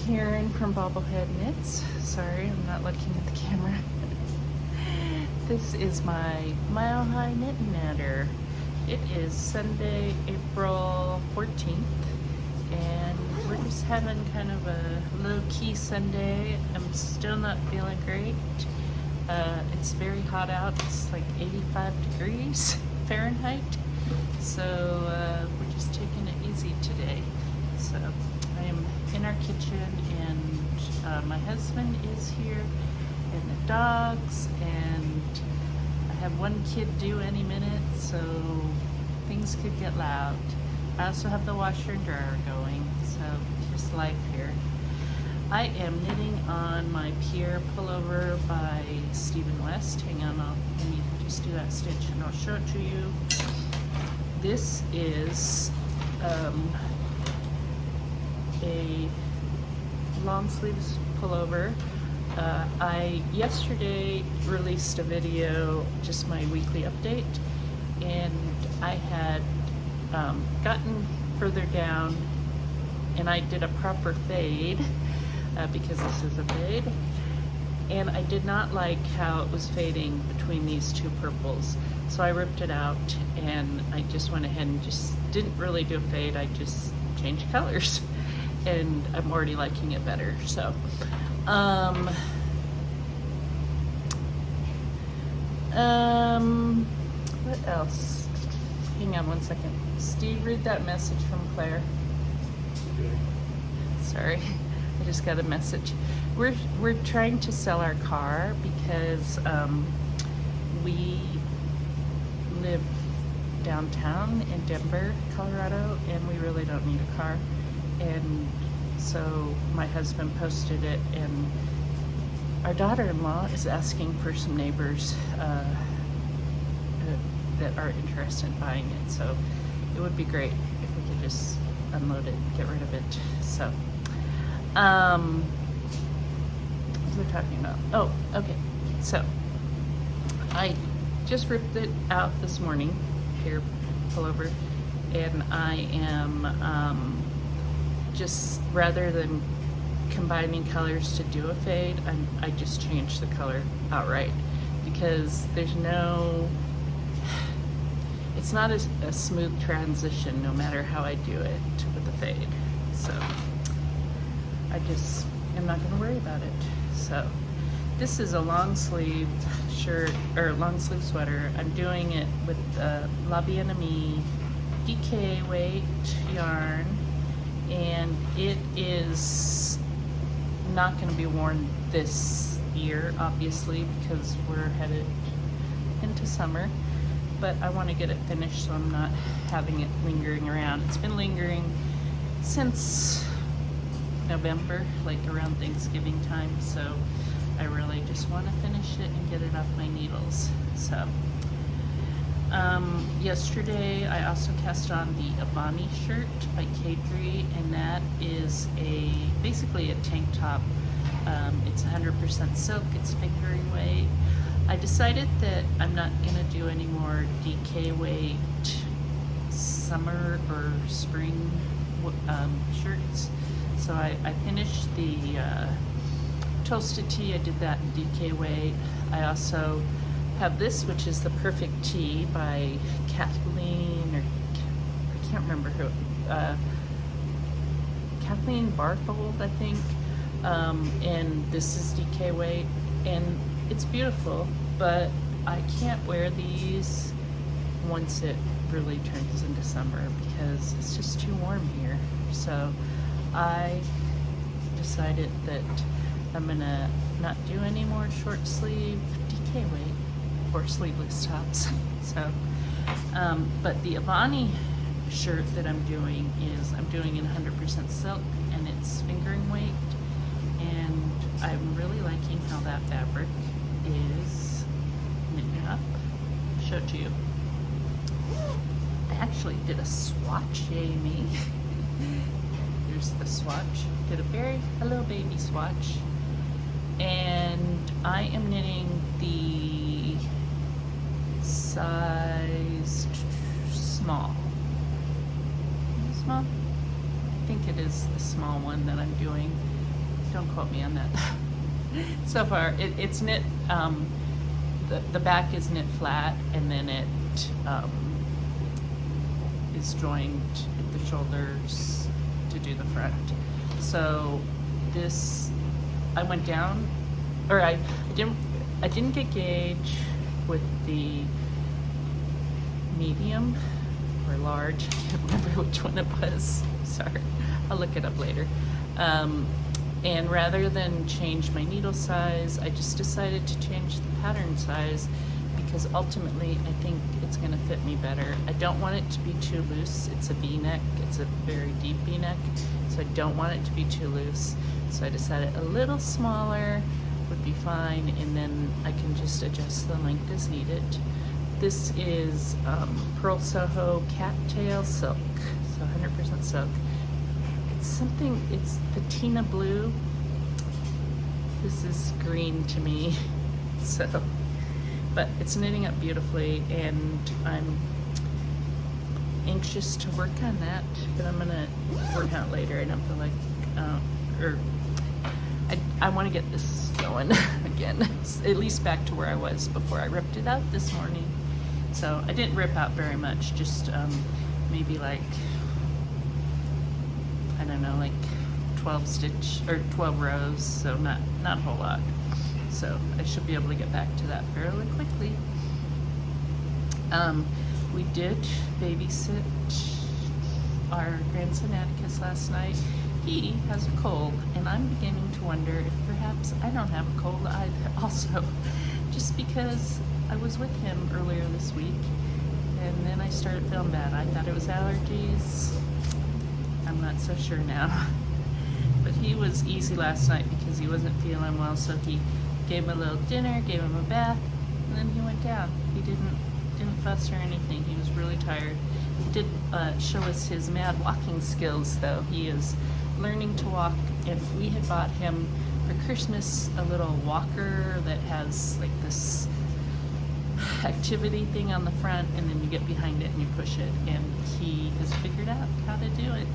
Karen from BobbleHeadKnits. Sorry, I'm not looking at the camera. This is my Mile High Knit and Natter. It is Sunday, April 14th, and we're just having kind of a low-key Sunday. I'm still not feeling great. It's very hot out. It's like 85 degrees Fahrenheit. So we're just taking it easy today. So I am in our kitchen, and my husband is here, and the dogs, and I have one kid due any minute, so things could get loud. I also have the washer and dryer going, so just life here. I am knitting on my Pierre pullover by Stephen West. Hang on, let me just do that stitch and I'll show it to you. This is a long sleeves pullover. I yesterday released a video, just my weekly update, and I had gotten further down and I did a proper fade because this is a fade, and I did not like how it was fading between these two purples, so I ripped it out and I just went ahead and just didn't really do a fade. I just changed colors and I'm already liking it better. So what else? Hang on one second. Steve, read that message from Claire. Okay. Sorry, I just got a message. We're trying to sell our car because we live downtown in Denver, Colorado, and we really don't need a car. And so my husband posted it, and our daughter-in-law is asking for some neighbors that are interested in buying it. So it would be great if we could just unload it, get rid of it. So what was I talking about? Oh, okay. So I just ripped it out this morning, here, pullover, and I am just, rather than combining colors to do a fade, I just changed the color outright, because there's no, it's not a smooth transition no matter how I do it with the fade. So I just am not going to worry about it. So this is a long sleeve shirt, or long sleeve sweater. I'm doing it with La Bien-Aimée DK weight yarn, and it is not going to be worn this year, obviously, because we're headed into summer, but I want to get it finished so I'm not having it lingering around. It's been lingering since November, like around Thanksgiving time, so I really just want to finish it and get it off my needles. So yesterday I also cast on the Avani shirt by Kadri, and that is basically a tank top. It's 100% silk, it's fingering weight. I decided that I'm not going to do any more DK weight summer or spring shirts. So I finished the Toasted Tea. I did that in DK weight. I also have this, which is the Perfect Tea by Kathleen, or I can't remember who, Kathleen Barthold, I think. And this is DK weight, and it's beautiful, but I can't wear these once it really turns into summer because it's just too warm here. So I decided that I'm gonna not do any more short sleeve DK weight or sleeveless tops. So, but the Avani shirt that I'm doing in 100% silk, and it's fingering weight, and I'm really liking how that fabric is knitting up. I'll show it to you. I actually did a swatch, yay me. Here's the swatch. Did a little baby swatch, and I am knitting the size small. Small? I think it is the small one that I'm doing. don't quote me on that. So far, it's knit, the back is knit flat, and then it is joined at the shoulders to do the front. So this, I went down, or I didn't get gauge with the medium or large. I can't remember which one it was. Sorry, I'll look it up later. And rather than change my needle size, I just decided to change the pattern size because ultimately I think it's going to fit me better. I don't want it to be too loose. It's a V-neck. It's a very deep V-neck, so I don't want it to be too loose. So I decided a little smaller would be fine, and then I can just adjust the length as needed. This is Pearl Soho Cattail Silk, so 100% silk. It's patina blue. This is green to me, so, but it's knitting up beautifully, and I'm anxious to work on that, but I'm gonna work on it later. I don't feel like, I want to get this going again, at least back to where I was before I ripped it out this morning. So I didn't rip out very much, just maybe like, I don't know, like 12 stitch or 12 rows, so not a whole lot. So I should be able to get back to that fairly quickly. We did babysit our grandson Atticus last night. He has a cold, and I'm beginning to wonder if perhaps I don't have a cold either also, just because I was with him earlier this week and then I started feeling bad. I thought it was allergies. I'm not so sure now. But he was easy last night because he wasn't feeling well, so he gave him a little dinner, gave him a bath, and then he went down. He didn't fuss or anything. He was really tired. He did show us his mad walking skills, though. He is learning to walk, and we had bought him for Christmas a little walker that has like this activity thing on the front, and then you get behind it and you push it, and he has figured out how to do it.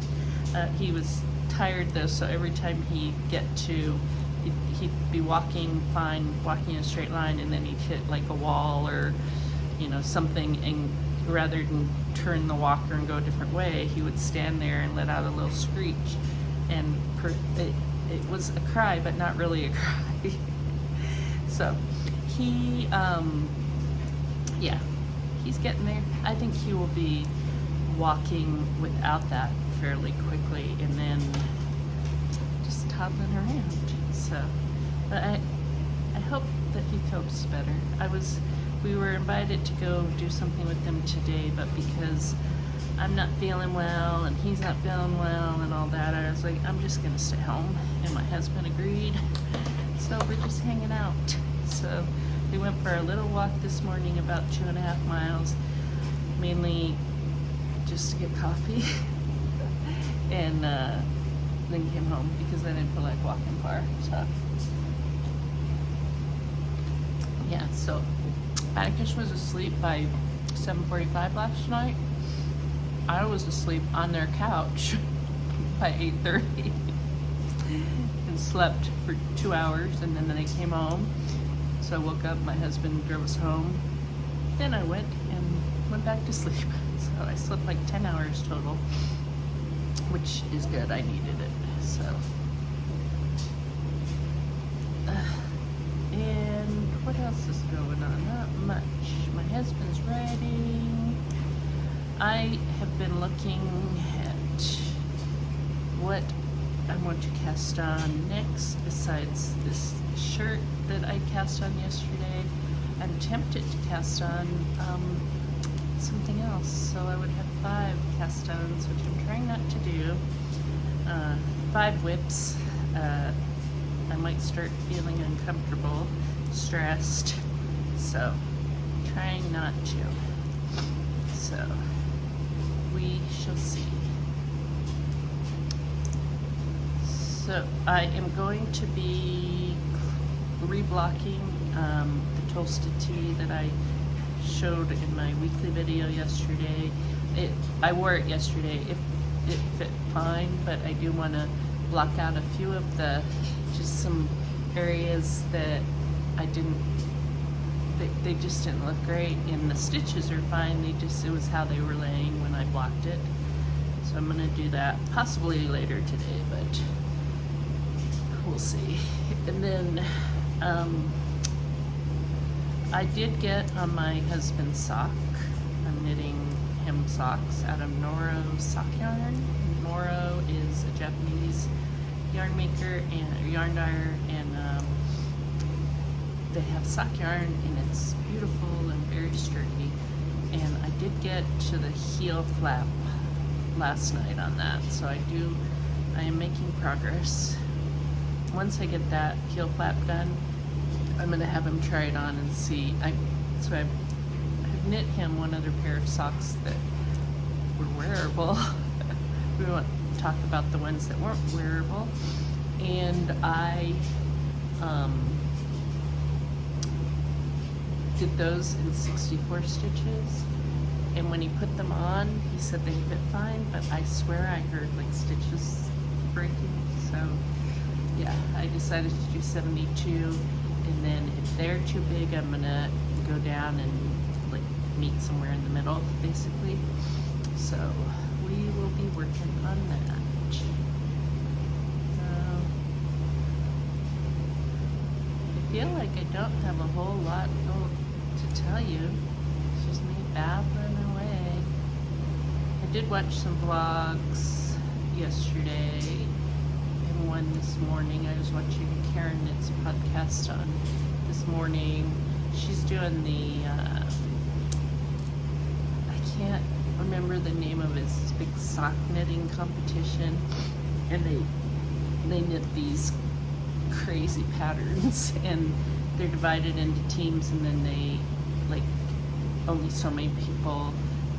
He was tired though, so every time he'd be walking fine, walking in a straight line, and then he'd hit like a wall or something, and rather than turn the walker and go a different way, he would stand there and let out a little screech, and it was a cry, but not really a cry. So he yeah, he's getting there. I think he will be walking without that fairly quickly, and then just toddling around. So, but I hope that he copes better. We were invited to go do something with him today, but because I'm not feeling well and he's not feeling well and all that, I was like, I'm just gonna stay home, and my husband agreed. So we're just hanging out. So we went for a little walk this morning, about 2.5 miles, mainly just to get coffee, and then came home because I didn't feel like walking far. So yeah, so Atticus was asleep by 7:45 last night. I was asleep on their couch by 8:30 and slept for 2 hours, and then they came home. So I woke up, my husband drove us home. Then I went back to sleep. So I slept like 10 hours total, which is good. I needed it. So, and what else is going on? Not much. My husband's writing. I have been looking at what I want to cast on next, besides this shirt that I cast on yesterday. I'm tempted to cast on something else, so I would have 5 cast-ons, which I'm trying not to do. 5 whips. I might start feeling uncomfortable, stressed, so trying not to. So we shall see. So I am going to be reblocking the toasted tea that I showed in my weekly video yesterday. I wore it yesterday. It fit fine, but I do want to block out a few of the just some areas that I didn't, they just didn't look great, and the stitches are fine, it was how they were laying when I blocked it. So I'm gonna do that possibly later today, but we'll see. And then I did get on my husband's sock. I'm knitting him socks out of Noro sock yarn. Noro is a Japanese yarn maker and yarn dyer, and they have sock yarn, and it's beautiful and very sturdy. And I did get to the heel flap last night on that, so I am making progress. Once I get that heel flap done, I'm gonna have him try it on and see. So I've knit him one other pair of socks that were wearable. We won't talk about the ones that weren't wearable. And I did those in 64 stitches. And when he put them on, he said they fit fine, but I swear I heard like stitches breaking. So yeah, I decided to do 72. And then if they're too big, I'm gonna go down and like meet somewhere in the middle, basically. So we will be working on that. I feel like I don't have a whole lot to tell you. It's just me babbling away. I did watch some vlogs yesterday and one this morning. I was watching Karen Knits podcast on this morning. She's doing the I can't remember the name of it. It's this big sock knitting competition, and they knit these crazy patterns, and they're divided into teams, and then they like only so many people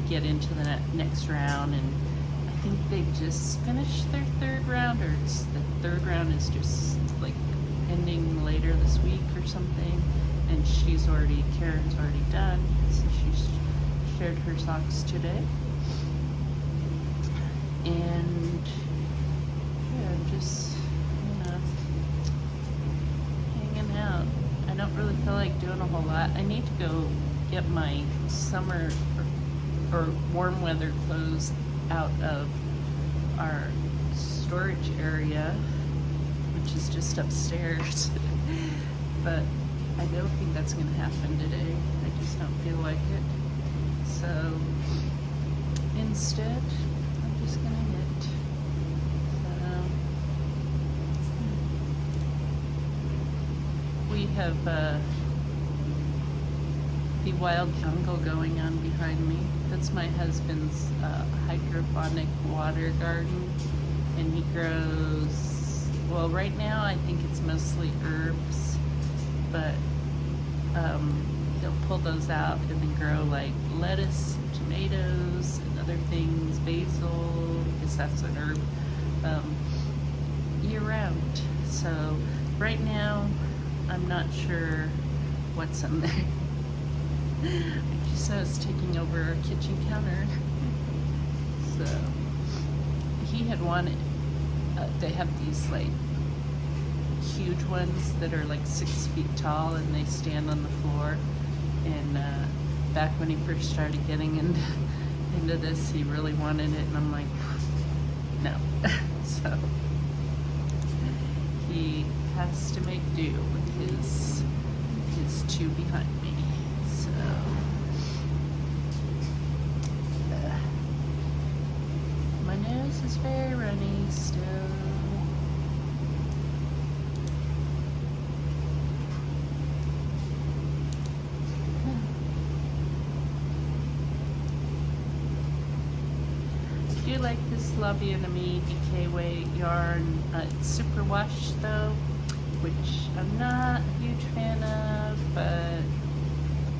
get into the next round. And I think they just finished their third round, or the third round is just like ending later this week or something. And Karen's already done, so she shared her socks today. And yeah, just, hanging out. I don't really feel like doing a whole lot. I need to go get my summer or warm weather clothes out of our storage area, which is just upstairs. But I don't think that's going to happen today. I just don't feel like it. So instead, I'm just going to knit. We have the wild jungle going on behind me. That's my husband's hydroponic water garden, and he grows, well, right now I think it's mostly herbs, but they'll pull those out and then grow like lettuce, tomatoes, and other things, basil, I guess that's an herb, year round. So right now I'm not sure what's in there. I just know it's taking over our kitchen counter. So he had wanted, they have these like huge ones that are like 6 feet tall, and they stand on the floor. And back when he first started getting into this, he really wanted it, and I'm like, no. So he has to make do with his two behind me. So my nose is very runny still. I do like this Love Enemy DK weight yarn. It's super wash though, which I'm not a huge fan of, but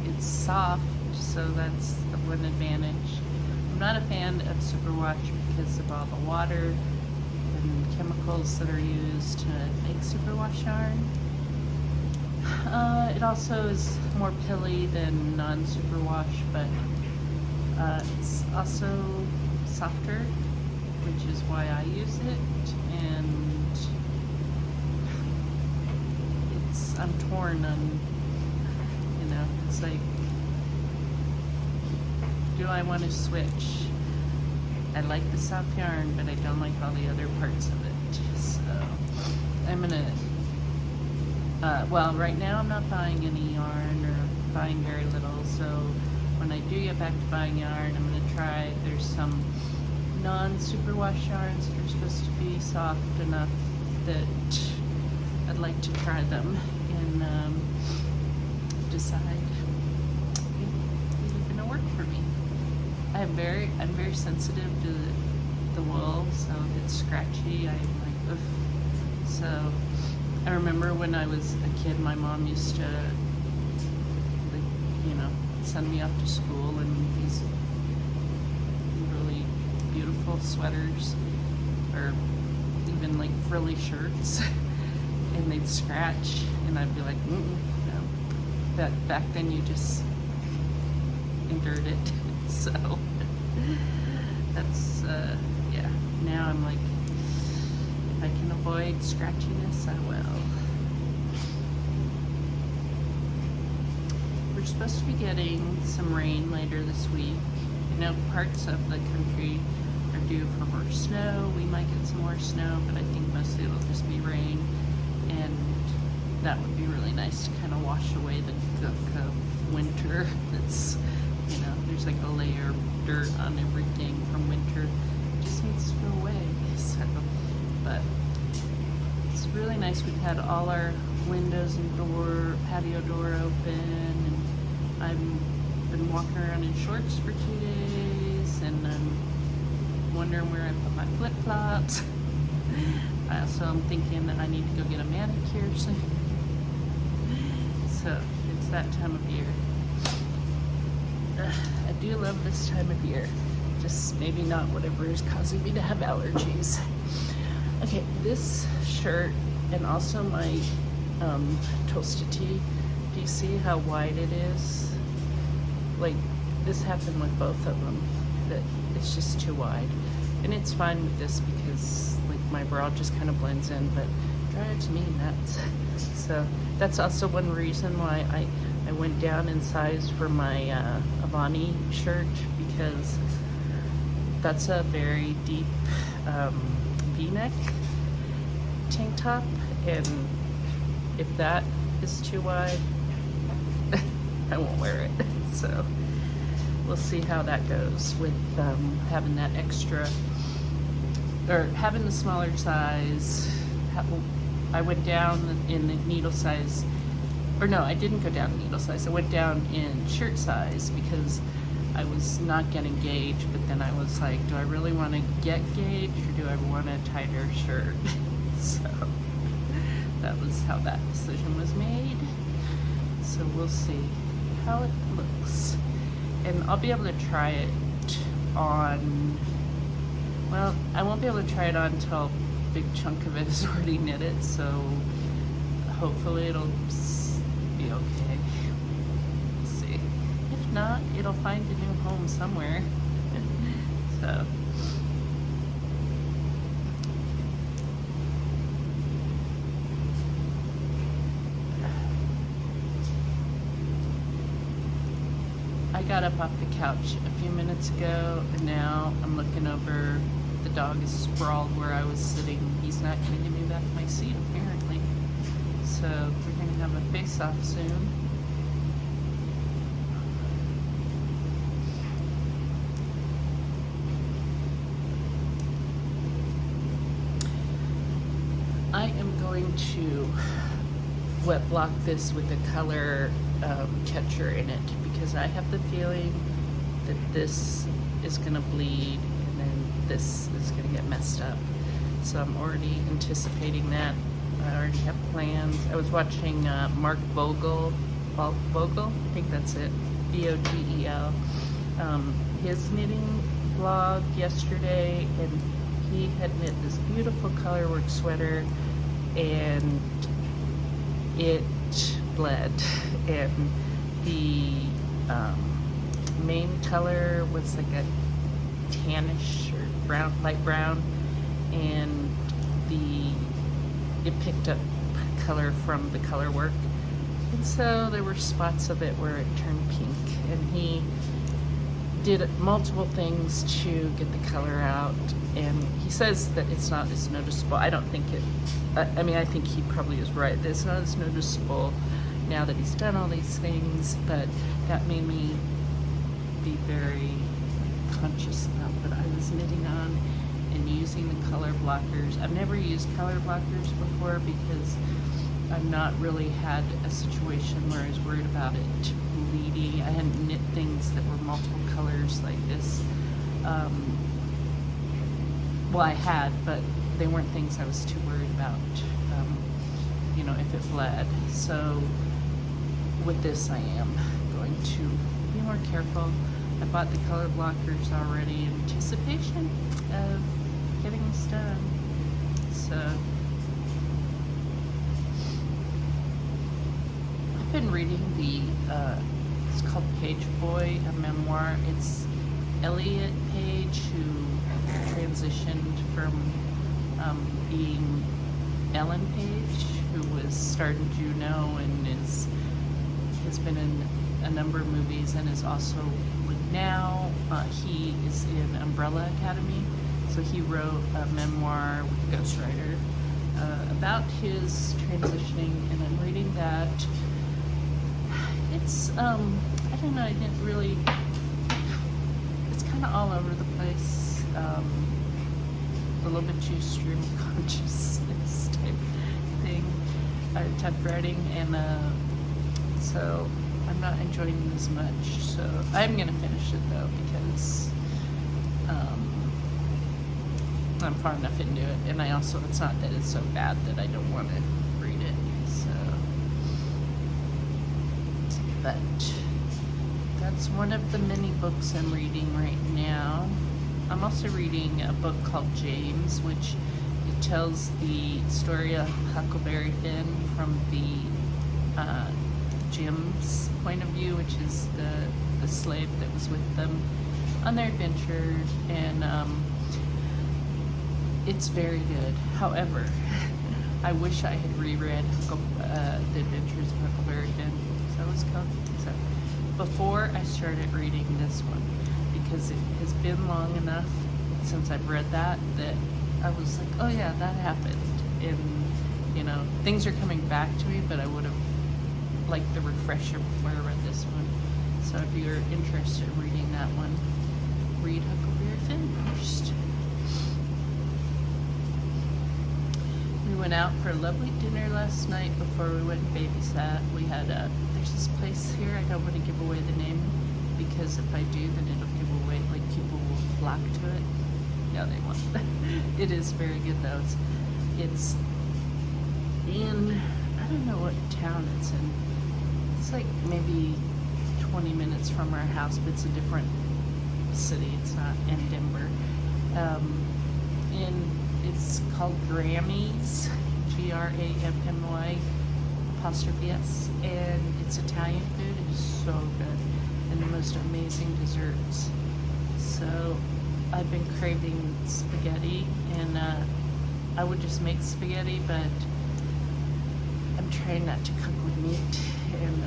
it's soft, so that's the one advantage. I'm not a fan of superwash because of all the water and chemicals that are used to make superwash yarn. It also is more pilly than non-superwash, but it's also softer, which is why I use it. And I'm torn on, you know, it's like, do I want to switch? I like the soft yarn, but I don't like all the other parts of it. So I'm gonna, well, right now I'm not buying any yarn or buying very little. So when I do get back to buying yarn, I'm gonna try, there's some non-superwash yarns that are supposed to be soft enough that I'd like to try them and decide if they're gonna work for me. I'm very sensitive to the wool, so if it's scratchy, I'm like, ugh. So I remember when I was a kid, my mom used to, like, you know, send me off to school in these really beautiful sweaters, or even like frilly shirts, and they'd scratch, and I'd be like, no. But back then you just endured it. So that's yeah, now I'm like, if I can avoid scratchiness, I will. We're supposed to be getting some rain later this week. You know, parts of the country are due for more snow. We might get some more snow, but I think mostly it'll just be rain, and that would be really nice to kind of wash away the gook of winter. That's, you know, there's like a layer of dirt on everything from winter. It just needs to go away. So, but it's really nice. We've had all our windows and patio door open, and I've been walking around in shorts for 2 days, and I'm wondering where I put my flip-flops. I also am thinking that I need to go get a manicure soon. So it's that time of year. I do love this time of year, just maybe not whatever is causing me to have allergies. Okay, this shirt and also my toasted tee, do you see how wide it is? Like, this happened with both of them, that it's just too wide. And it's fine with this because like my bra just kind of blends in, but it drives me nuts. So that's also one reason why I went down in size for my Avani shirt, because that's a very deep V-neck tank top, and if that is too wide, I won't wear it. So we'll see how that goes with having that extra, or having the smaller size. I went down in the needle size, or no, I didn't go down in needle size. I went down in shirt size because I was not getting gauge, but then I was like, do I really want to get gauge, or do I want a tighter shirt? So that was how that decision was made. So we'll see how it looks. And I'll be able to try it on, well, I won't be able to try it on until a big chunk of it is already knitted, so hopefully it'll be okay. We'll see. If not, it'll find a new home somewhere. So I got up off the couch a few minutes ago, and now I'm looking over. The dog is sprawled where I was sitting. He's not going to give me back my seat, apparently. So we're going to have a face-off soon. I am going to wet block this with a color catcher in it, because I have the feeling that this is going to bleed and then this is going to get messed up. So I'm already anticipating that. I already have plans. I was watching Mark Vogel, I think that's it, Vogel, his knitting vlog yesterday, and he had knit this beautiful colorwork sweater, and it bled, and the main color was like a tannish or brown, light brown, and it picked up color from the color work, And so there were spots of it where it turned pink, and he did multiple things to get the color out, and he says that it's not as noticeable. I don't think it, I mean, I think he probably is right. It's not as noticeable now that he's done all these things, but that made me be very conscious about what I was knitting on and using the color blockers. I've never used color blockers before because I've not really had a situation where I was worried about it bleeding. I hadn't knit things that were multiple colors like this. Well, I had, but they weren't things I was too worried about, you know, if it bled. So with this, I am going to be more careful. I bought the color blockers already in anticipation of getting this done. So I've been reading it's called Page Boy, a memoir. It's Elliot Page, who transitioned from being Ellen Page, who was starred in Juno and has been in a number of movies and is also now he is in Umbrella Academy. So he wrote a memoir with a ghostwriter about his transitioning, and I'm reading that. It's I don't know, I didn't really, it's kind of all over the place, a little bit too stream of consciousness type thing, type writing, and so I'm not enjoying it as much. So I'm gonna finish it though, because I'm far enough into it, and I also, it's not that it's so bad that I don't want to read it. So, but that's one of the many books I'm reading right now. I'm also reading a book called James, which it tells the story of Huckleberry Finn from the Jim's point of view, which is the slave that was with them on their adventures, and it's very good. However, I wish I had reread The Adventures of Huckleberry Finn. Is that what it's called? So, before I started reading this one, because it has been long enough since I've read that I was like, oh yeah, that happened. And, you know, things are coming back to me, but I would have liked the refresher before I read this one. So if you're interested in reading that one, read Huckleberry Finn first. We went out for a lovely dinner last night before we went and babysat. We had there's this place here, I don't want to give away the name, because if I do, then it'll give away, like, people will flock to it. No, they won't. It is very good though. It's in, I don't know what town it's in. It's like maybe 20 minutes from our house, but it's a different city. It's not in Denver. And it's called Grammy's, Grammy', and it's Italian food. It is so good, and the most amazing desserts. So I've been craving spaghetti, and I would just make spaghetti, but I'm trying not to cook with meat, and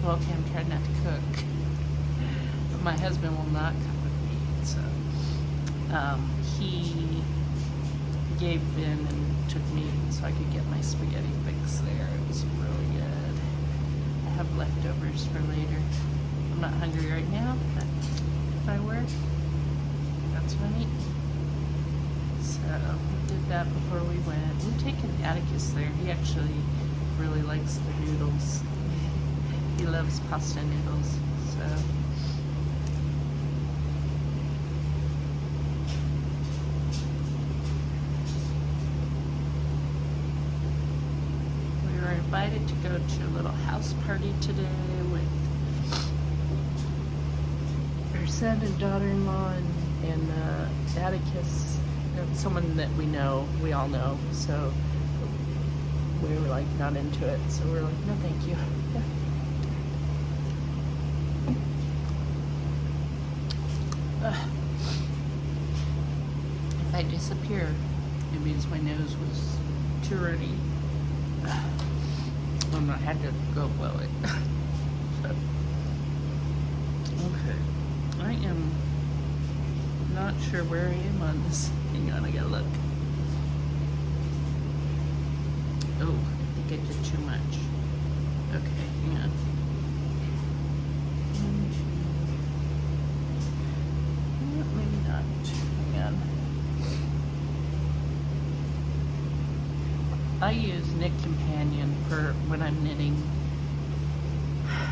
well, okay, I'm trying not to cook, but my husband will not cook with meat, so he gave in and took meat so I could get my spaghetti fix there. It was really good. I have leftovers for later. I'm not hungry right now, but if I were, that's what I eat. So we did that before we went. We're taking Atticus there. He actually really likes the noodles. He loves pasta noodles, so. We were invited to go to a little house party today with our son and daughter-in-law and Atticus, someone that we all know, so we were like not into it, so we were like, no thank you. If I disappear, it means my nose was too runny. I had to go blow it. So, okay. I am not sure where I am on this. Hang on, I gotta look. Oh, I think I did too much. Okay, hang on. 1, 2, maybe not. Hang on. I use Knit Companion for when I'm knitting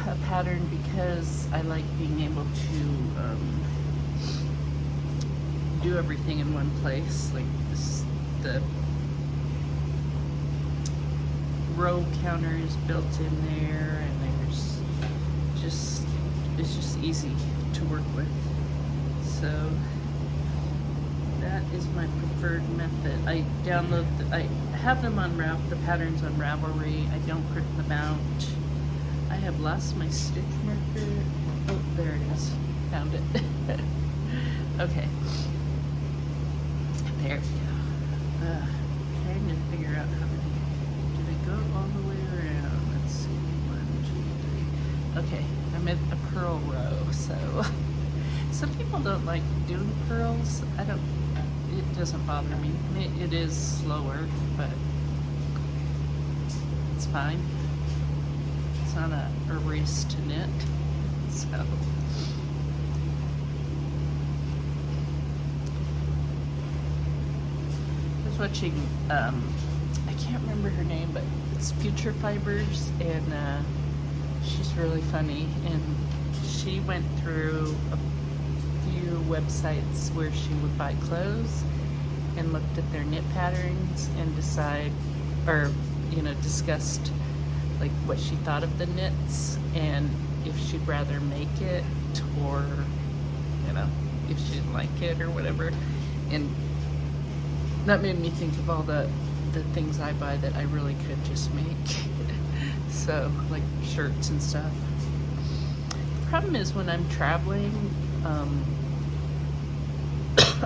a pattern because I like being able to do everything in one place. Like this, the row counter is built in there, and there's just, it's just easy to work with. So that is my preferred method. I download, I have them on the patterns on Ravelry. I don't print them out. I have lost my stitch marker. Oh, there it is. Found it. Okay. There we go. Trying to figure out how many. Did it go all the way around? Let's see. 1, 2, 3. Okay, I'm at a purl row, so some people don't like doing purls. I don't. It doesn't bother me. It is slower, but it's fine. It's not a race to knit, so. I was watching, I can't remember her name, but it's Future Fibers, and she's really funny, and she went through a few websites where she would buy clothes and looked at their knit patterns and decide, or discussed like what she thought of the knits and if she'd rather make it or if she didn't like it or whatever. And that made me think of all the things I buy that I really could just make. So like shirts and stuff. The problem is when I'm traveling,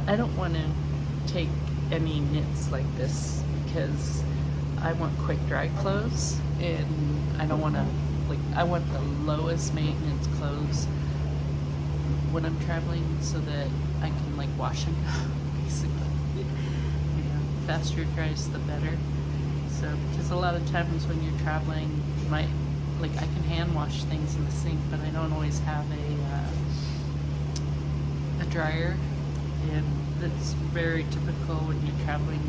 I don't want to take any knits like this because I want quick dry clothes, and I don't want to, I want the lowest maintenance clothes when I'm traveling so that I can wash them basically. Faster it dries, the better. So, because a lot of times when you're traveling, you might, I can hand wash things in the sink, but I don't always have a dryer, and that's very typical when you're traveling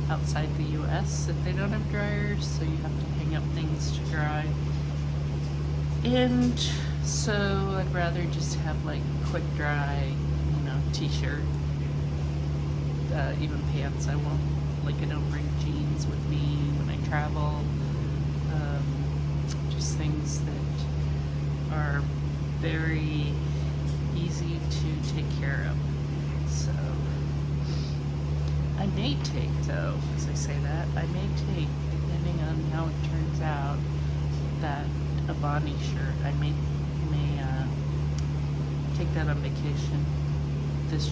outside the US if they don't have dryers, so you have to hang up things to dry. And so I'd rather just have quick dry, t-shirt, even pants. I won't, I don't bring jeans with me when I travel. Just things that are very easy to take care of. So I may take, though, as I say that, I may take, depending on how it turns out, that a Bonnie shirt. I may take that on vacation this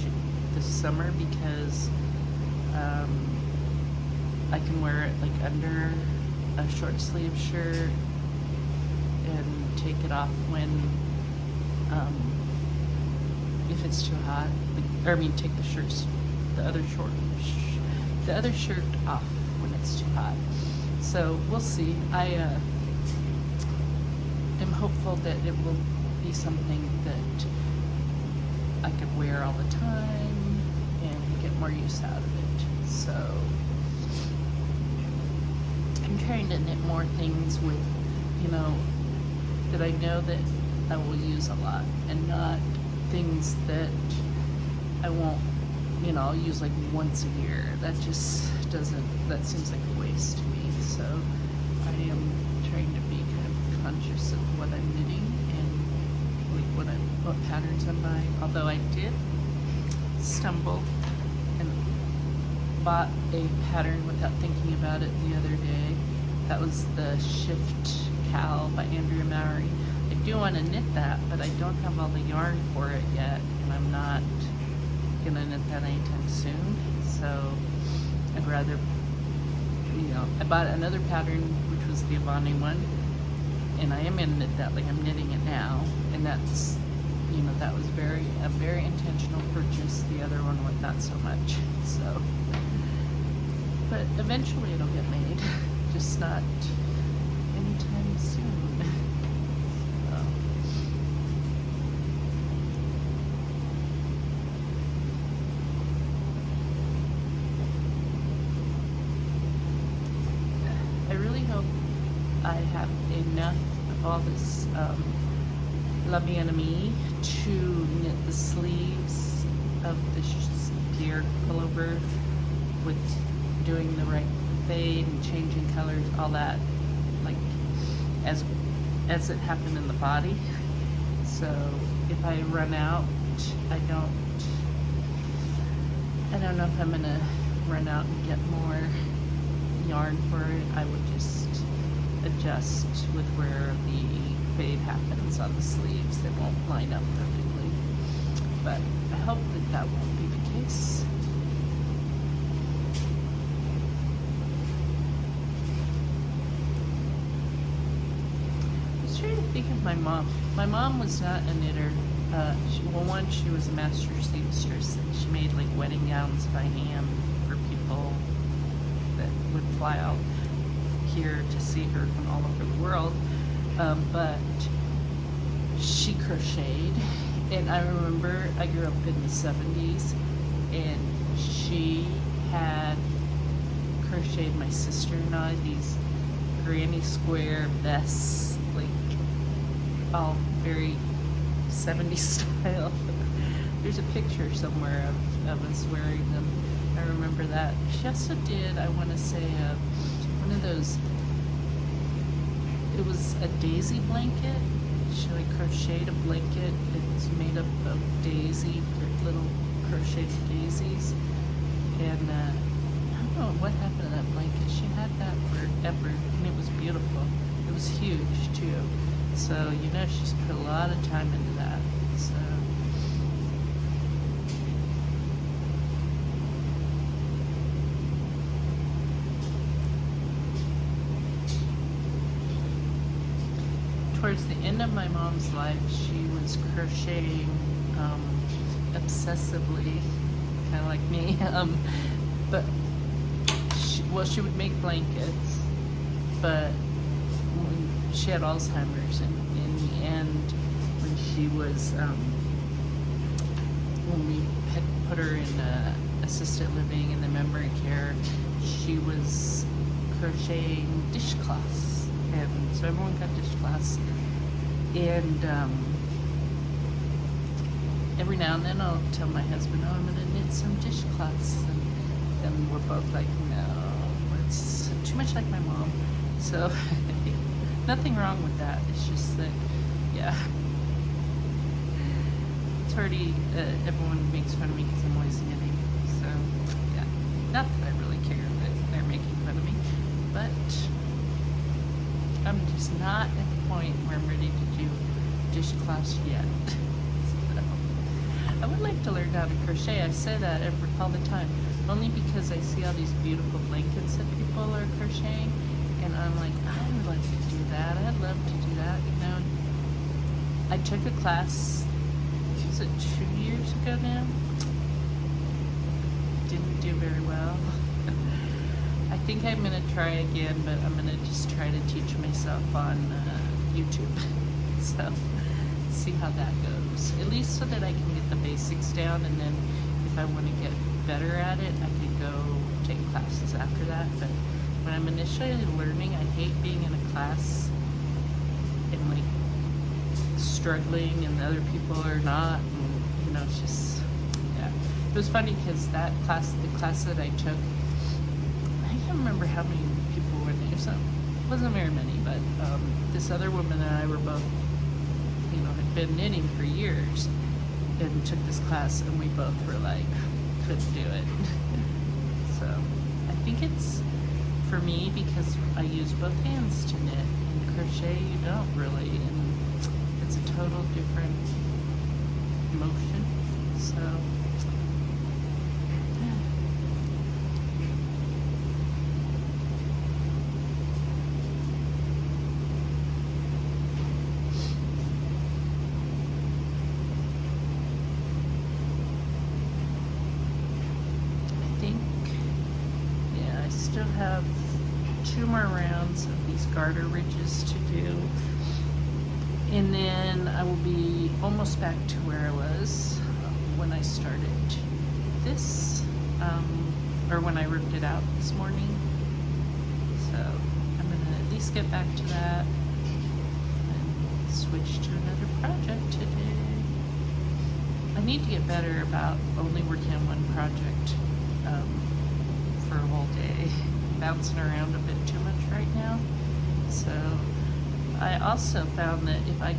summer because I can wear it under a short sleeve shirt and take it off when if it's too hot, take the other shirt off when it's too hot. So we'll see. I am hopeful that it will be something that I could wear all the time and get more use out of it. So I'm trying to knit more things with, that I know that I will use a lot, and not things that I won't, I'll use once a year. That just that seems like a waste to me. So I am trying to be kind of conscious of what I'm knitting and what patterns I'm buying. Although I did stumble and bought a pattern without thinking about it the other day. That was the Shift Cal by Andrea Mowry. I do want to knit that, but I don't have all the yarn for it yet, and I'm not gonna knit that anytime soon. So I'd rather, I bought another pattern which which was the Avani one. And I am in knit that, like I'm knitting it now, and that's, you know, that was a very intentional purchase. The other one was not so much. So, but eventually it'll get made, just not anytime soon. So. I really hope I have enough of all this La Bien-Aimée to knit the sleeves of this gear pullover with doing the right fade and changing colors, all that, like as it happened in the body. So if I run out, I don't know if I'm gonna run out and get more yarn for it. I would just adjust with where the fade happens on the sleeves. They won't line up perfectly, but I hope that won't be the case. I was trying to think of my mom. My mom was not a knitter. One, she was a master seamstress, and she made like wedding gowns by hand for people that would fly out here to see her from all over the world. But she crocheted, and I remember I grew up in the 70s, and she had crocheted my sister and I these granny square vests, like all very 70s style. There's a picture somewhere of us wearing them. I remember that. She also did, I want to say, one of those, it was a daisy blanket. She like crocheted a blanket. It's made up of little crocheted daisies. And I don't know what happened to that blanket. She had that forever, and it was beautiful. It was huge too. So, you know, she's put a lot of time into that. So. Towards the end of my mom's life, she was crocheting obsessively, kind of like me. But she would make blankets, but she had Alzheimer's, and in the end, when she was when we had put her in assisted living and the memory care, she was crocheting dishcloths, and so everyone got dishcloths. And every now and then I'll tell my husband, oh, I'm gonna knit some dishcloths, and we're both like, no, it's too much like my mom. So nothing wrong with that. It's just that, yeah, it's already, everyone makes fun of me because I'm always knitting. So yeah, not that I really care that they're making fun of me, but I'm just not at the point where I'm ready to do dishcloths yet. So, I would like to learn how to crochet. I say that all the time, only because I see all these beautiful blankets that people are crocheting, and I'm like, I would like to do that. I'd love to do that, you know. I took a class, was it 2 years ago now? Didn't do very well. I think I'm gonna try again, but I'm gonna just try to teach myself on YouTube. So, see how that goes. At least so that I can get the basics down, and then if I want to get better at it, I can go take classes after that. But when I'm initially learning, I hate being in a class and like struggling, and other people are not, and you know, it's just, yeah. It was funny because that class, the class that I took, I can't remember how many people were there. So it wasn't very many, but this other woman and I were both, you know, had been knitting for years and took this class, and we both were like, couldn't do it. So I think it's for me because I use both hands to knit, and crochet you don't really, and it's a total different motion. So still have 2 more rounds of these garter ridges to do, and then I will be almost back to where I was when I started this, or when I ripped it out this morning. So I'm gonna at least get back to that and switch to another project today. I need to get better about only working on one project for a whole day. Bouncing around a bit too much right now. So I also found that if I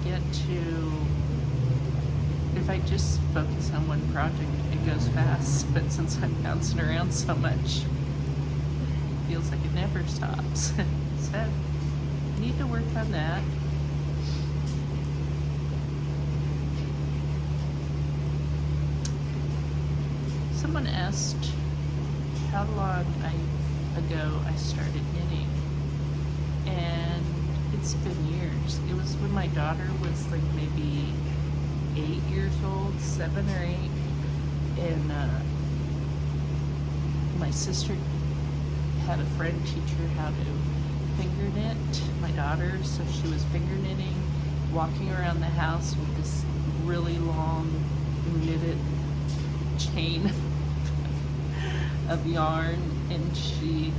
just focus on one project, it goes fast. But since I'm bouncing around so much, it feels like it never stops. So I need to work on that. Someone asked how long ago I started knitting, and it's been years. It was when my daughter was like maybe 8 years old, 7 or 8, and my sister had a friend teach her how to finger knit my daughter, so she was finger knitting, walking around the house with this really long knitted chain of yarn, and she,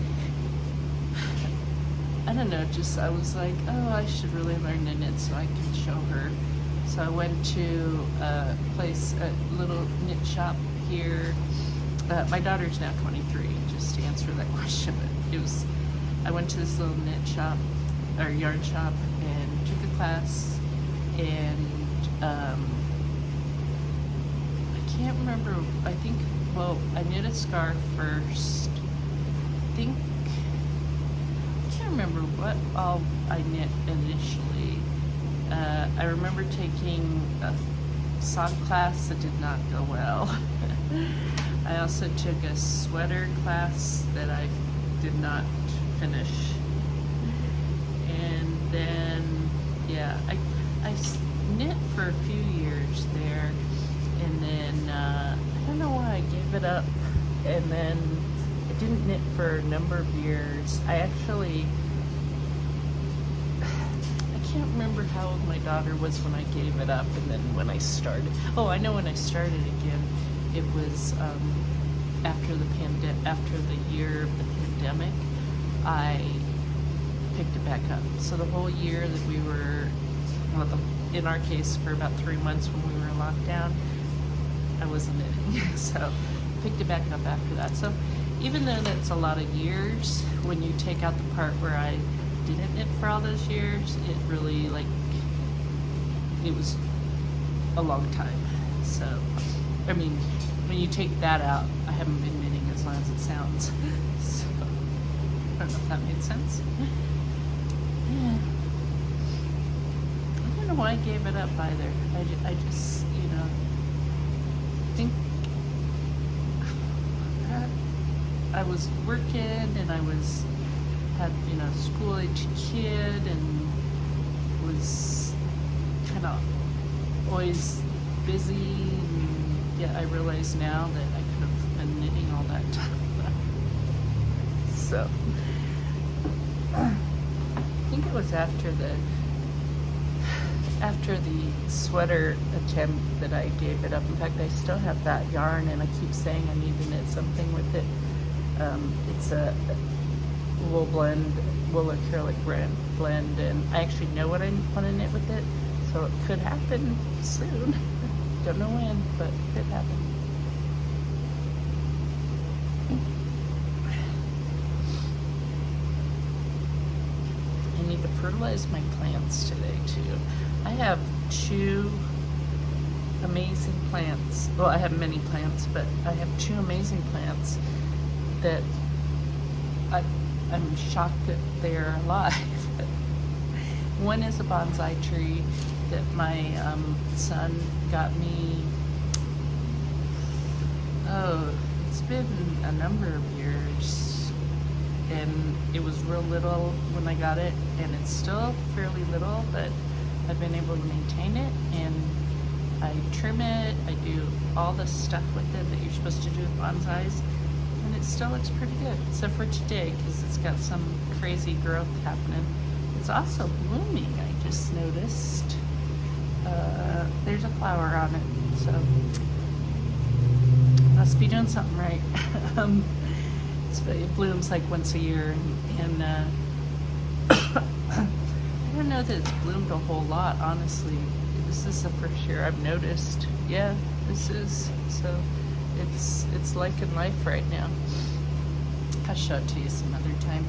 I don't know, just I was like, oh, I should really learn to knit so I can show her. So I went to a place, a little knit shop here. My daughter's now 23, just to answer that question, but I went to this little knit shop, or yarn shop, and took a class, and I can't remember, I think, well, I knit a scarf first. I can't remember what all I knit initially. I remember taking a sock class that did not go well. I also took a sweater class that I did not finish. And then, yeah, I knit for a few years there, and then I don't know why I gave it up, and then I didn't knit for a number of years. I can't remember how old my daughter was when I gave it up, and then when I started. Oh, I know when I started again. It was after the year of the pandemic, I picked it back up. So the whole year that we were, well, in our case, for about 3 months when we were in lockdown, I wasn't knitting. So picked it back up after that. So even though that's a lot of years, when you take out the part where I didn't knit for all those years, it really, like, it was a long time. So, I mean, when you take that out, I haven't been knitting as long as it sounds. So, I don't know if that made sense. Yeah. I don't know why I gave it up either. I just, you know, think I was working, and I had, you know, school-age kid, and was kind of always busy, and yeah, I realize now that I could have been knitting all that time. So I think it was after the sweater attempt that I gave it up. In fact, I still have that yarn, and I keep saying I need to knit something with it. It's a wool acrylic blend, and I actually know what I want to knit with it, so it could happen soon. Don't know when, but it could happen. I need to fertilize my plants today too. I have 2 amazing plants. Well, I have many plants, but I have 2 amazing plants that I'm shocked that they're alive. One is a bonsai tree that my son got me. Oh, it's been a number of years, and it was real little when I got it, and it's still fairly little, but I've been able to maintain it, and I trim it, I do all the stuff with it that you're supposed to do with bonsais, and it still looks pretty good, except for today because it's got some crazy growth happening. It's also blooming, I just noticed. There's a flower on it, so must be doing something right. It blooms like once a year, and I don't know that it's bloomed a whole lot, honestly. This is the first year I've noticed. Yeah, this is. So it's liking life right now. I'll show it to you some other time.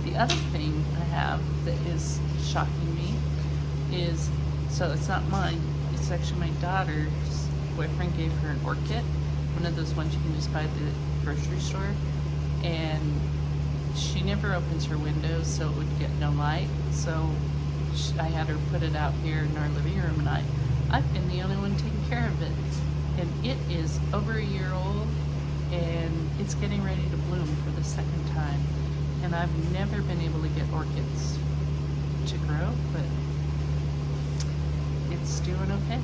The other thing I have that is shocking me is, so it's not mine, it's actually my daughter's boyfriend gave her an orchid, one of those ones you can just buy at the grocery store, and she never opens her windows so it would get no light, so I had her put it out here in our living room, and I've been the only one taking care of it, and it is over a year old, and it's getting ready to bloom for the second time, and I've never been able to get orchids to grow, but it's doing okay.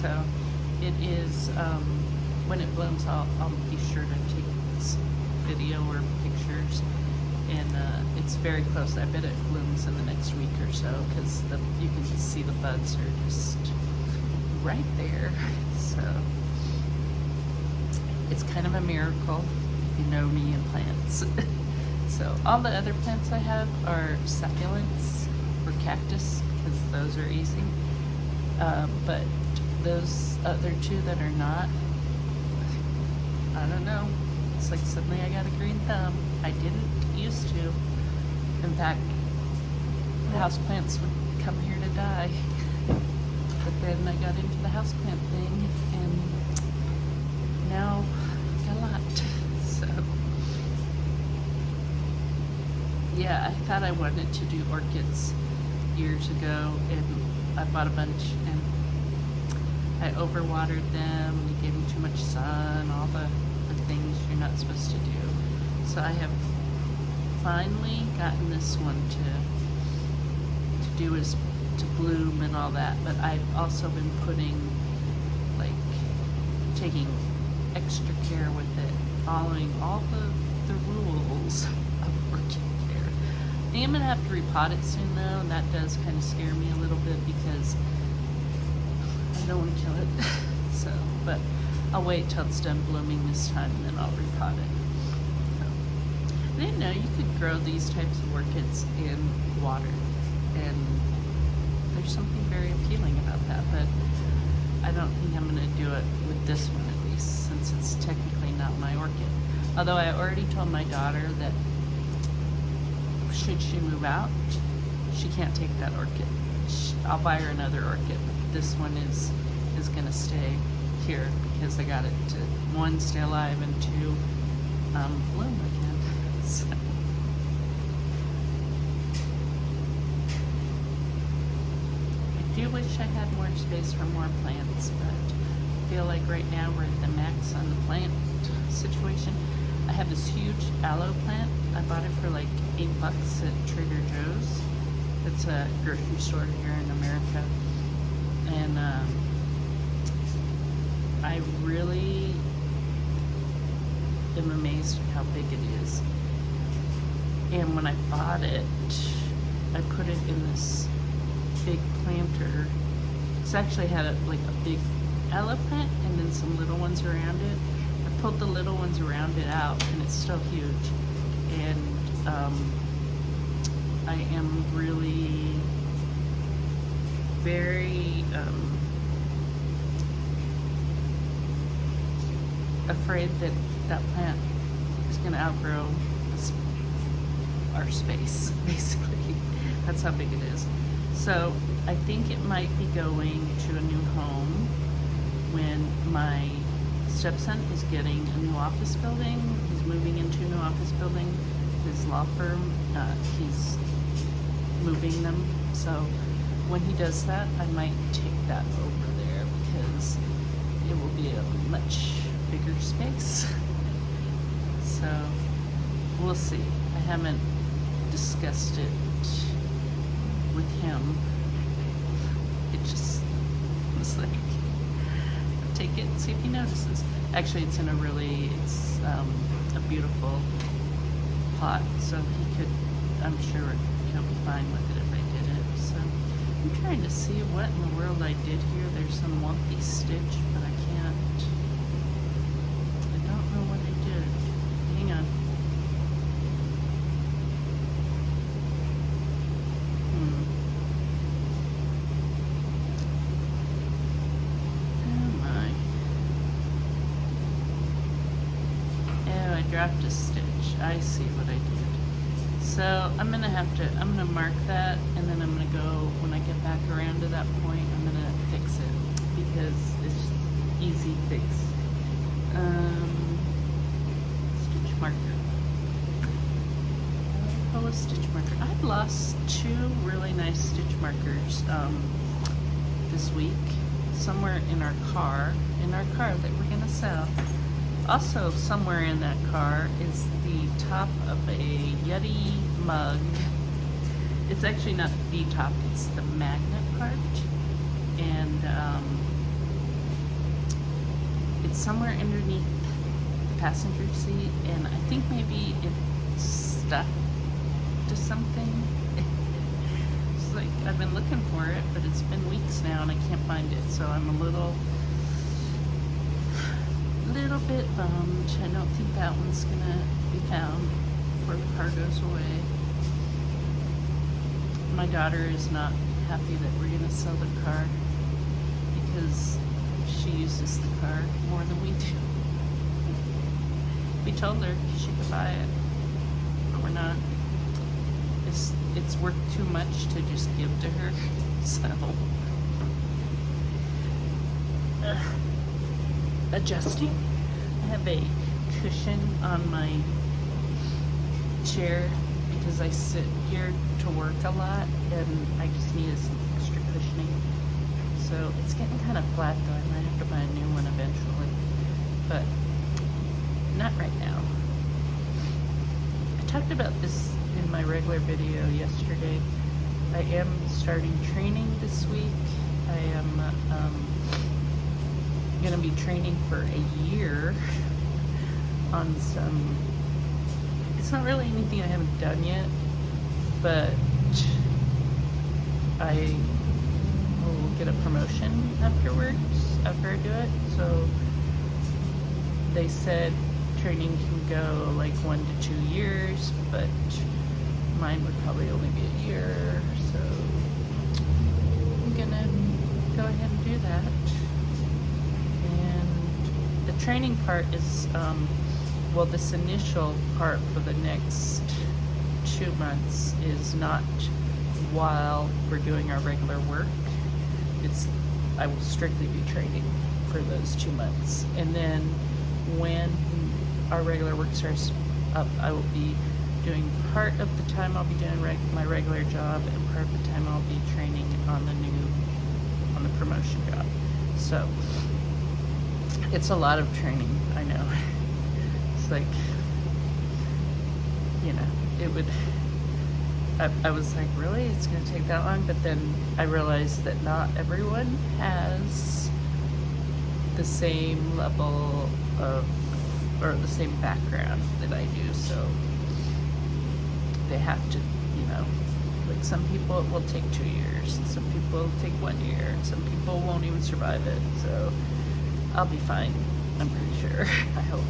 So it is, when it blooms, I'll be sure to take this video or pictures, and it's very close. I bet it blooms in the next week or so, because you can see the buds are just right there. So it's kind of a miracle if you know me and plants. So all the other plants I have are succulents or cactus, because those are easy. But those other two that are not, I don't know. It's like suddenly I got a green thumb. I didn't used to. In fact, the houseplants would come here to die. But then I got into the houseplant thing, and now I got a lot. So yeah, I thought I wanted to do orchids years ago, and I bought a bunch, and I overwatered them, and gave them too much sun, all the things you're not supposed to do. So I have finally gotten this one to do is to bloom and all that, but I've also been putting, like, taking extra care with it, following all the rules of orchid care. I am gonna have to repot it soon though, and that does kind of scare me a little bit because I don't want to kill it. So, but I'll wait till it's done blooming this time, and then I'll repot it. So, I didn't know you could grow these types of orchids in water, and there's something very appealing about that, but I don't think I'm going to do it with this one, at least, since it's technically not my orchid. Although I already told my daughter that should she move out, she can't take that orchid. I'll buy her another orchid. This one is going to stay here because I got it to, one, stay alive, and two, bloom again. So. I do wish I had more space for more plants, but I feel like right now we're at the max on the plant situation. I have this huge aloe plant. I bought it for like $8 at Trader Joe's. It's a grocery store here in America. And I really am amazed at how big it is. And when I bought it, I put it in this big planter. It's actually had like a big aloe plant and then some little ones around it. I pulled the little ones around it out, and it's still huge. And I am really very afraid that that plant is going to outgrow our space, basically. That's how big it is. So I think it might be going to a new home when my stepson is getting a new office building. He's moving into a new office building. His law firm, he's moving them. So when he does that, I might take that over there because it will be a much bigger space. So we'll see. I haven't discussed it with him. It just was like, take it and see if he notices. Actually, it's in a really, it's a beautiful pot, so he could, I'm sure he'll be fine with it if I did it. So I'm trying to see what in the world I did here. There's some wonky stitch, but I don't know what I did. Hang on. Dropped a stitch. I see what I did. So I'm gonna mark that, and then I'm gonna go, when I get back around to that point, I'm gonna fix it, because it's easy fix. Stitch marker. Oh, a stitch marker. I've lost 2 really nice stitch markers this week, somewhere in our car that we're gonna sell. Also, somewhere in that car is the top of a Yeti mug. It's actually not the top, it's the magnet part. And it's somewhere underneath the passenger seat, and I think maybe it's stuck to something. It's like, I've been looking for it, but it's been weeks now and I can't find it, so I'm a little bit bummed. I don't think that one's gonna be found before the car goes away. My daughter is not happy that we're gonna sell the car because she uses the car more than we do. We told her she could buy it, but we're not. It's worth too much to just give to her, so. Adjusting. I have a cushion on my chair because I sit here to work a lot and I just needed some extra cushioning. So it's getting kind of flat though. I might have to buy a new one eventually, but not right now. I talked about this in my regular video yesterday. I am starting training this week. I am gonna be training for a year on some, it's not really anything I haven't done yet, but I will get a promotion afterwards, after I do it. So they said training can go like 1 to 2 years, but mine would probably only be a year, so I'm gonna go ahead and do that. The training part is, well, this initial part for the next 2 months is not while we're doing our regular work. I will strictly be training for those 2 months. And then when our regular work starts up, I will be doing part of the time I'll be doing my regular job, and part of the time I'll be training on the promotion job. So it's a lot of training, I know. It's like, you know, it would, I was like, really? It's gonna take that long? But then I realized that not everyone has the same level of, or the same background that I do, so they have to, you know, like some people it will take 2 years, and some people it'll take 1 year, and some people won't even survive it, so I'll be fine, I'm pretty sure. I hope.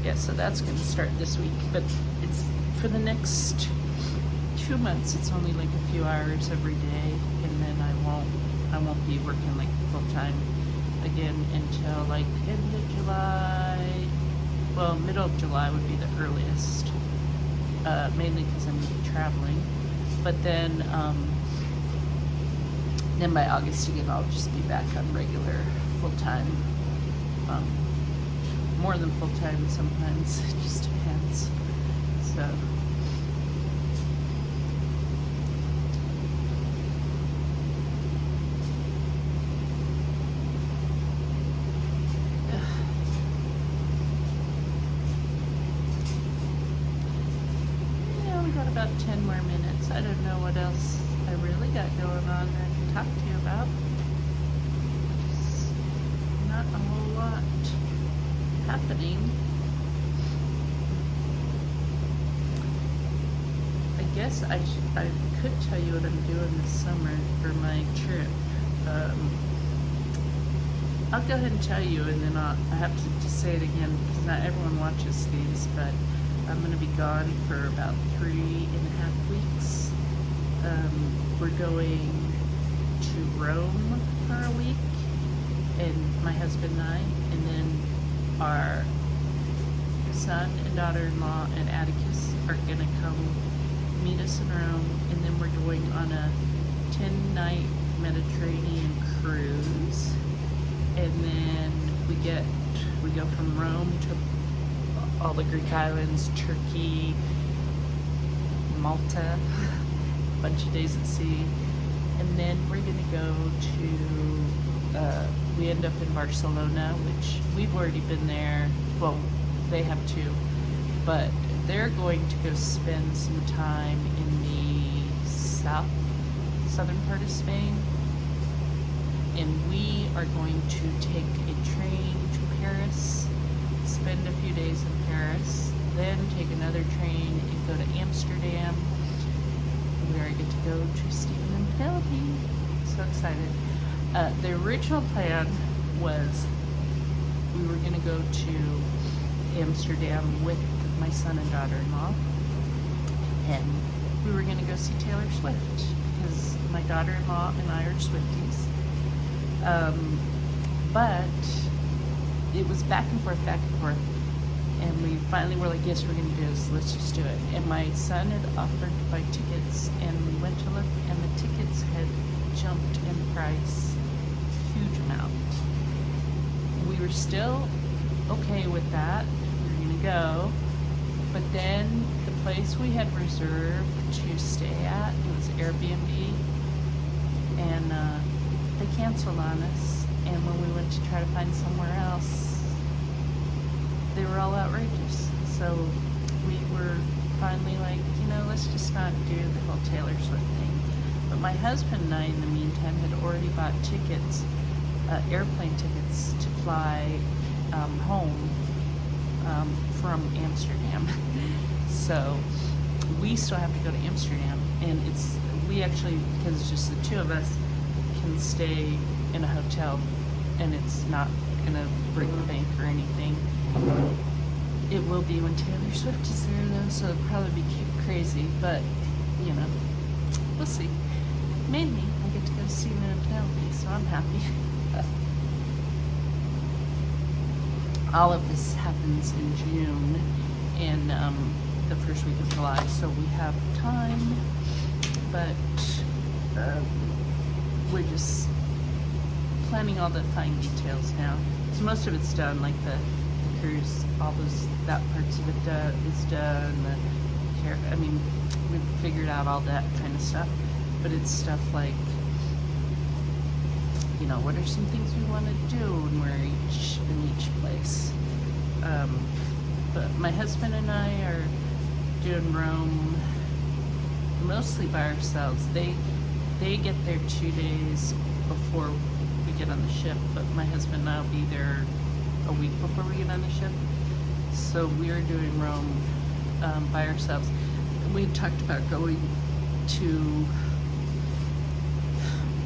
Yeah, so that's going to start this week, but it's for the next 2 months. It's only like a few hours every day, and then I won't be working like full time again until like the end of July. Well, middle of July would be the earliest, mainly because I'm going to be traveling. But then by August again, I'll just be back on regular full-time, more than full-time sometimes, it just depends, so. Yeah, we got about 10 more minutes. news. I don't know what else I really got going on that I can talk to you about. Just not a whole lot happening. I guess I could tell you what I'm doing this summer for my trip. I'll go ahead and tell you, and then I have to just say it again because not everyone watches these, but I'm going to be gone for about 3.5 weeks. We're going to Rome for a week, and my husband and I, and then our son and daughter-in-law and Atticus are going to come meet us in Rome, and then we're going on a 10-night Mediterranean cruise. And then we go from Rome to all the Greek islands, Turkey, Malta, a bunch of days at sea. And then we're gonna go to, we end up in Barcelona, which we've already been there. Well, they have too, but they're going to go spend some time in the southern part of Spain. And we are going to take a train to Paris, spend a few days in Paris, then take another train and go to Amsterdam, where I get to go to Stephen and Penelope. So excited. The original plan was we were going to go to Amsterdam with my son and daughter-in-law, and we were going to go see Taylor Swift because my daughter-in-law and I are Swifties. But it was back and forth, and we finally were like, yes, we're going to do this, let's just do it. And my son had offered to buy tickets, and we went to look, and the tickets had jumped in price a huge amount. We were still okay with that, we were going to go, but then the place we had reserved to stay at, it was Airbnb, and they canceled on us, and when we went to try to find somewhere else, they were all outrageous. So we were finally like, let's just not do the whole Taylor Swift thing. But my husband and I, in the meantime, had already bought tickets, airplane tickets to fly home from Amsterdam. So we still have to go to Amsterdam, and we actually, because it's just the two of us, can stay in a hotel, and it's not gonna break the bank or anything. It will be when Taylor Swift is there though, so it'll probably be crazy, but we'll see. Mainly I get to go see Stephen and Penelope, so I'm happy. All of this happens in June, and the first week of July, so we have time, but we're just planning all the fine details now. So most of it's done, like the cruise, that parts of it is done. We've figured out all that kind of stuff, but it's stuff like, what are some things we want to do when we're in each place. But my husband and I are doing Rome mostly by ourselves. They get there 2 days before we get on the ship, but my husband and I will be there a week before we get on the ship. So we are doing Rome by ourselves. We talked about going to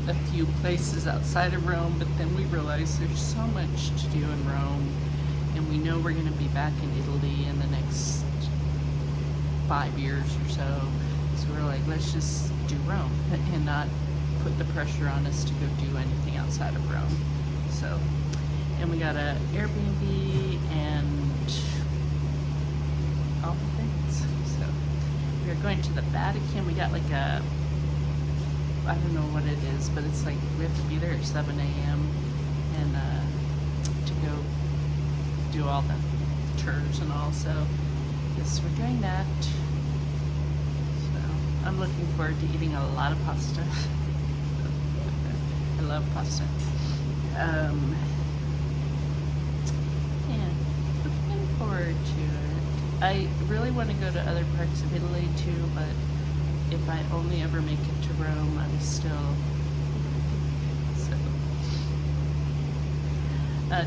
a few places outside of Rome, but then we realized there's so much to do in Rome, and we know we're going to be back in Italy in the next 5 years or so. So we're like, let's just do Rome and not put the pressure on us to go do anything outside of Rome. So, and we got an Airbnb and all the things. So we are going to the Vatican. We got like I don't know what it is, but it's like we have to be there at 7 a.m. and to go do all the tours and all. So yes, we're doing that. So I'm looking forward to eating a lot of pasta. I love pasta. And looking forward to it. I really want to go to other parts of Italy too, but if I only ever make it to Rome, I'm still, so.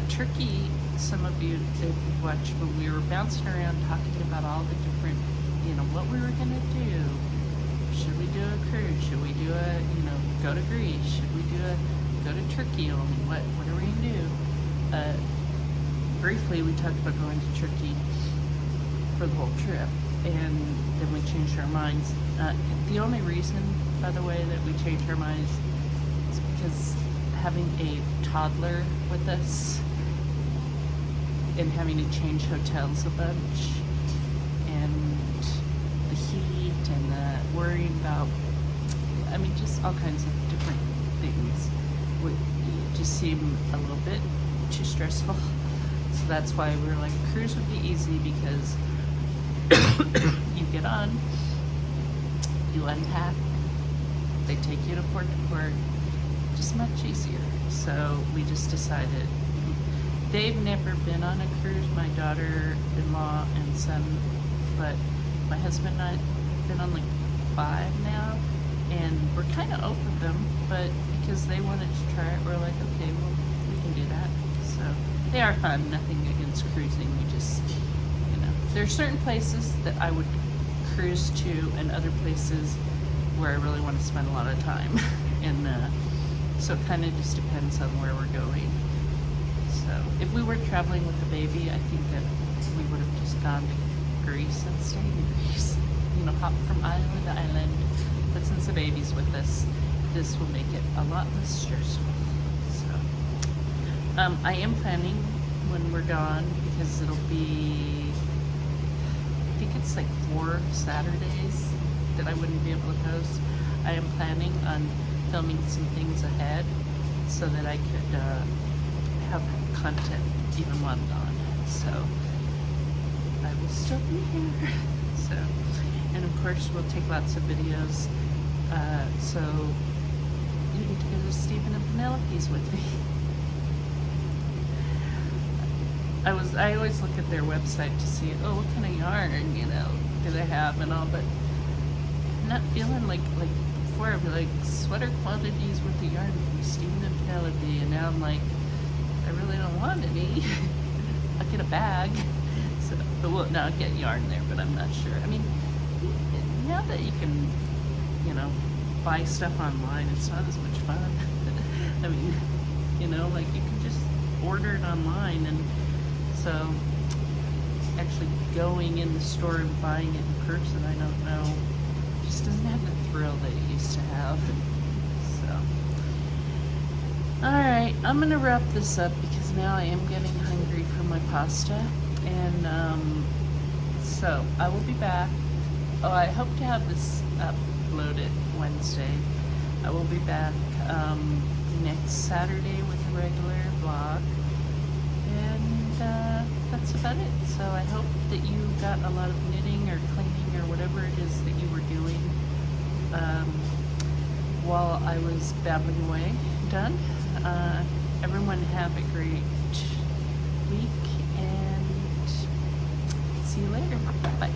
Turkey, some of you, if you've watched, when we were bouncing around talking about all the different, what we were gonna do. Should we do a cruise? Should we do go to Greece? Should we go to Turkey only? What are we gonna do? Briefly, we talked about going to Turkey for the whole trip, and then we changed our minds. The only reason, by the way, that we changed our minds is because having a toddler with us and having to change hotels a bunch, and the heat, and the worrying about, just all kinds of different things would just seem a little bit too stressful. So that's why we were like, a cruise would be easy because you get on, you unpack, they take you to port to port, just much easier. So we just decided. They've never been on a cruise, my daughter-in-law and son, but my husband and I have been on like 5 now, and we're kind of over them, but because they wanted to try it, we're like, okay, well, we can do that. So they are fun, nothing against cruising, we just, there are certain places that I would cruise to and other places where I really want to spend a lot of time. And so it kind of just depends on where we're going. So if we were traveling with the baby, I think that we would have just gone to Greece and stayed in Greece. Hop from island to island. But since the baby's with us, this will make it a lot less stressful. So I am planning when we're gone, because it'll be, I think it's like 4 Saturdays that I wouldn't be able to post. I am planning on filming some things ahead so that I could have content even while I'm gone. So I will still be here. So, and of course we'll take lots of videos. So you get to go to Stephen and Penelope's with me. I always look at their website to see, what kind of yarn, do they have and all, but I'm not feeling like before I'd be like, sweater quantities with the yarn from Stephen and Penelope, and now I'm like, I really don't want any. I'll get a bag. So, but no, I'll get yarn there, but I'm not sure. Now that you can, buy stuff online, it's not as much fun. Like you can just order it online, and so actually going in the store and buying it in person, I don't know, just doesn't have the thrill that it used to have. So, alright, I'm gonna wrap this up because now I am getting hungry for my pasta, and so I will be back. I hope to have this uploaded Wednesday. I will be back next Saturday with a regular vlog, and that's about it. So I hope that you got a lot of knitting or cleaning or whatever it is that you were doing while I was babbling away done. Everyone have a great week, and see you later. Bye.